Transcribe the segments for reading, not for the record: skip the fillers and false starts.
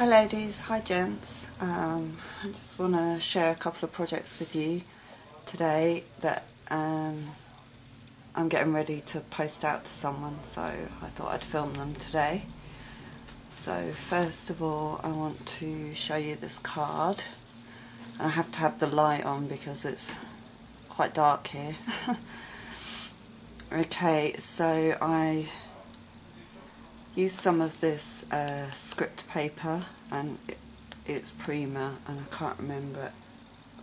Hi ladies, hi gents. I just want to share a couple of projects with you today that I'm getting ready to post out to someone, so I thought I'd film them today. So first of all, I want to show you this card, and I have to have the light on because it's quite dark here. Okay, so I used some of this script paper, and it's Prima, and I can't remember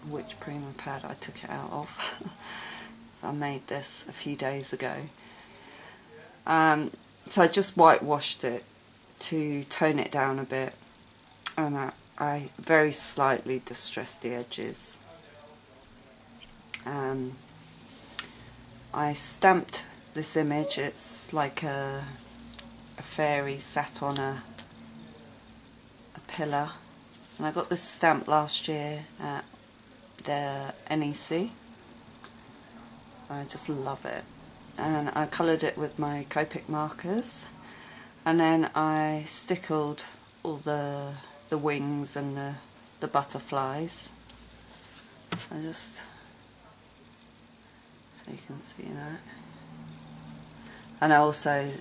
which Prima pad I took it out of. So I made this a few days ago. So I just whitewashed it to tone it down a bit, and I very slightly distressed the edges. I stamped this image. It's like a fairy sat on a pillar, and I got this stamp last year at the NEC. I just love it, and I coloured it with my Copic markers, and then I stickled all the wings and the butterflies. I just, so you can see that. And I also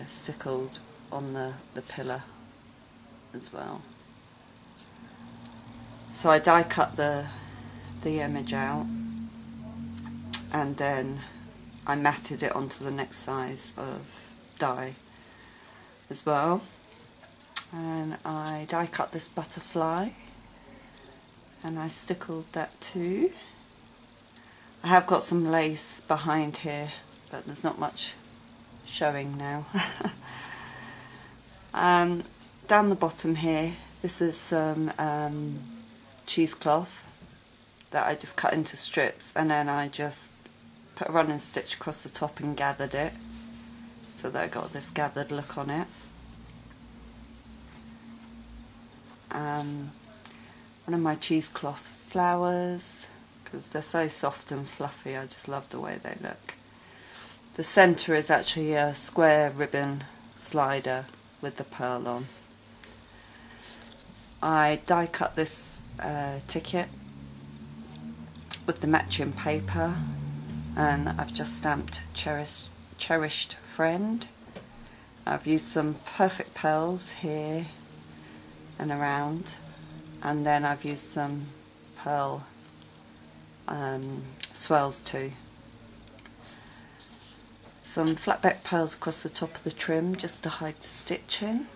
stickled on the pillar as well. So I die cut the image out, and then I matted it onto the next size of die as well. And I die cut this butterfly, and I stickled that too. I have got some lace behind here, but there's not much showing now. Down the bottom here, this is some cheesecloth that I just cut into strips, and then I just put a running stitch across the top and gathered it, so that I got this gathered look on it. One of my cheesecloth flowers, because they're so soft and fluffy, I just love the way they look. The centre is actually a square ribbon slider with the pearl on. I die cut this ticket with the matching paper, and I've just stamped cherished friend. I've used some perfect pearls here and around, and then I've used some pearl swells too. Some flatback pearls across the top of the trim just to hide the stitching,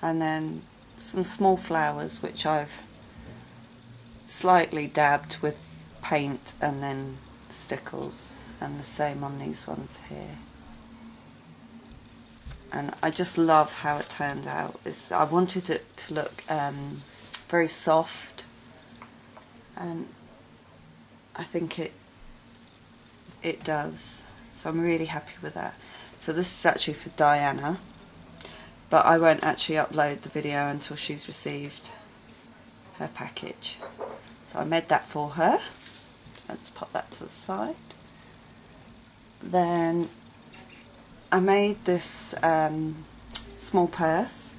and then some small flowers which I've slightly dabbed with paint and then stickles, and the same on these ones here. And I just love how it turned out. I wanted it to look very soft, and I think it does. So I'm really happy with that. So this is actually for Diana, but I won't actually upload the video until she's received her package. So I made that for her. Let's pop that to the side. Then I made this small purse,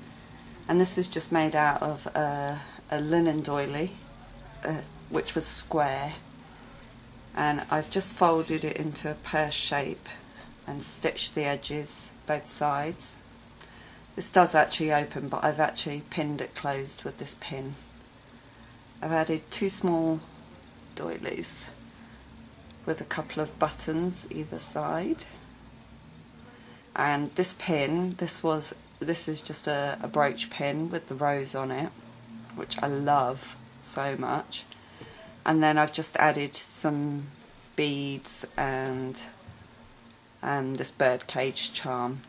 and this is just made out of a linen doily, which was square, and I've just folded it into a purse shape and stitched the edges both sides. This does actually open, but I've actually pinned it closed with this pin. I've added two small doilies with a couple of buttons either side, and this pin, this is just a brooch pin with the rose on it, which I love so much. And then I've just added some beads and this bird cage charm,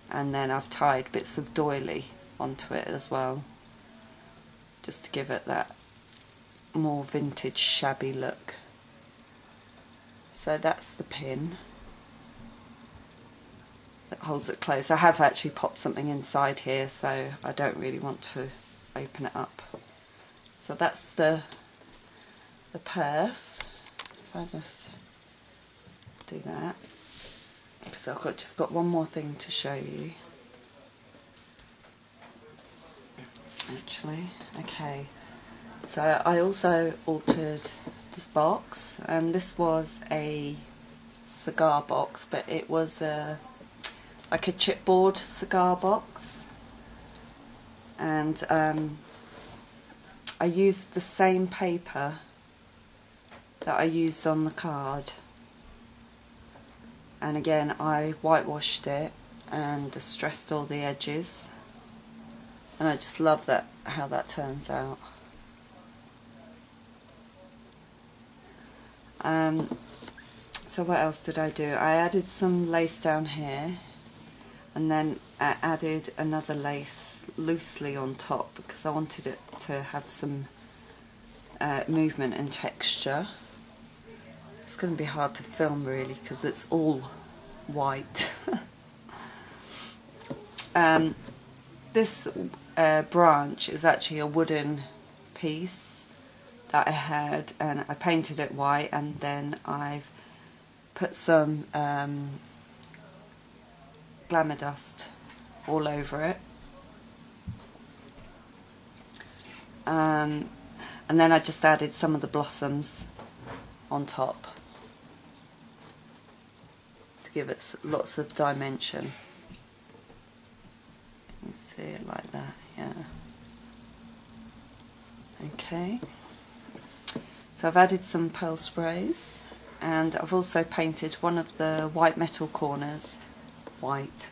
and then I've tied bits of doily onto it as well, just to give it that more vintage shabby look. So that's the pin that holds it closed. I have actually popped something inside here, so I don't really want to open it up. So that's the purse. If I just do that, so I've just got one more thing to show you. actually. Okay, so I also altered this box, and this was a cigar box, but it was like a chipboard cigar box, and I used the same paper that I used on the card, and again I whitewashed it and distressed all the edges, and I just love that, how that turns out. So what else did I do? I added some lace down here, and then I added another lace loosely on top because I wanted it to have some movement and texture. It's going to be hard to film really because it's all white. This branch is actually a wooden piece that I had, and I painted it white, and then I've put some glamour dust all over it, and then I just added some of the blossoms on top to give it lots of dimension. You can see it like that, yeah. Okay, so I've added some pearl sprays, and I've also painted one of the white metal corners white.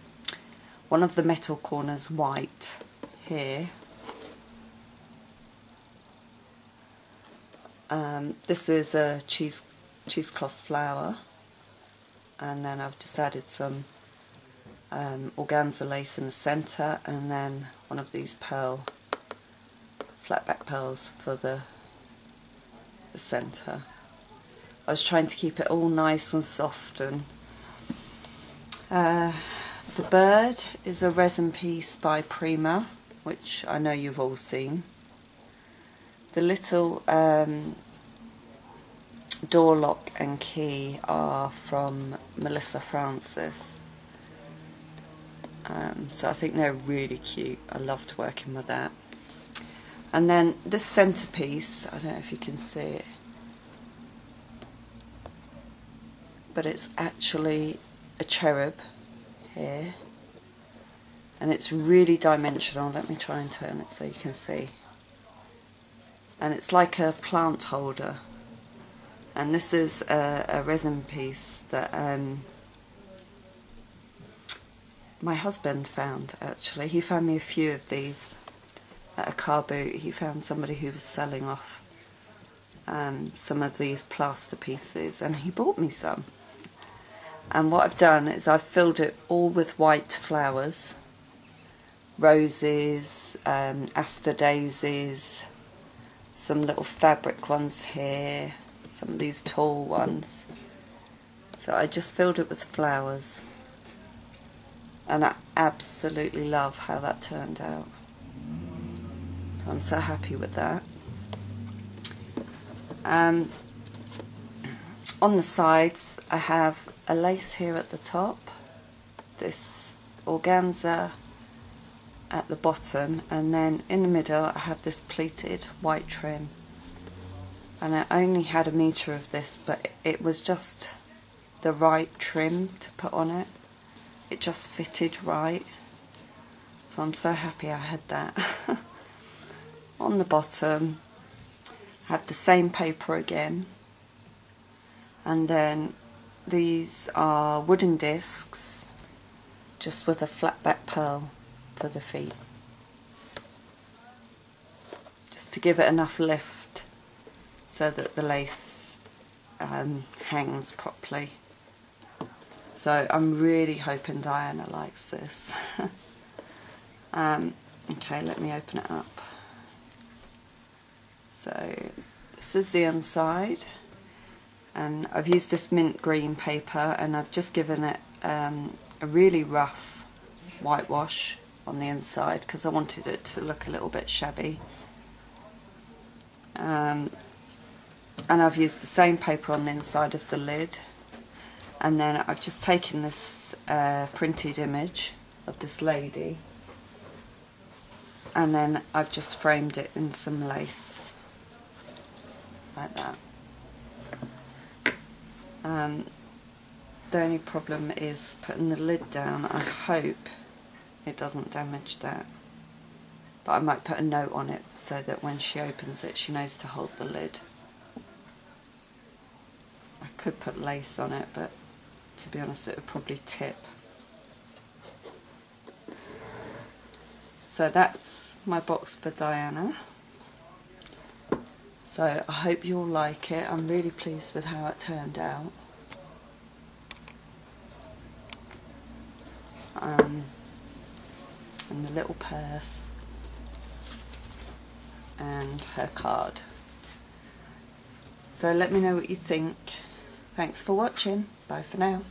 One of the metal corners white here. This is a cheesecloth flower, and then I've just added some organza lace in the centre, and then one of these pearl, flat back pearls for the centre. I was trying to keep it all nice and soft, and the bird is a resin piece by Prima, which I know you've all seen. The little door lock and key are from Melissa Francis, so I think they're really cute. I loved working with that. And then this centerpiece, I don't know if you can see it, but it's actually a cherub here, and it's really dimensional. Let me try and turn it so you can see. And it's like a plant holder, and this is a resin piece that my husband found. Actually, he found me a few of these at a car boot. He found somebody who was selling off some of these plaster pieces, and he bought me some. And what I've done is I've filled it all with white flowers, roses, aster daisies, some little fabric ones here, some of these tall ones. So I just filled it with flowers, and I absolutely love how that turned out. So I'm so happy with that. On the sides I have a lace here at the top, this organza at the bottom, and then in the middle I have this pleated white trim. And I only had a metre of this, but it was just the right trim to put on it. It just fitted right. So I'm so happy I had that. On the bottom I have the same paper again, and then these are wooden discs just with a flat back pearl for the feet, just to give it enough lift so that the lace hangs properly. So I'm really hoping Diana likes this. Okay, let me open it up. So this is the inside, and I've used this mint green paper, and I've just given it a really rough whitewash on the inside because I wanted it to look a little bit shabby. And I've used the same paper on the inside of the lid, and then I've just taken this printed image of this lady, and then I've just framed it in some lace like that. The only problem is putting the lid down. I hope it doesn't damage that, but I might put a note on it so that when she opens it she knows to hold the lid. I could put lace on it, but to be honest it would probably tip. So that's my box for Diana. So I hope you'll like it. I'm really pleased with how it turned out. And the little purse and her card. So let me know what you think. Thanks for watching. Bye for now.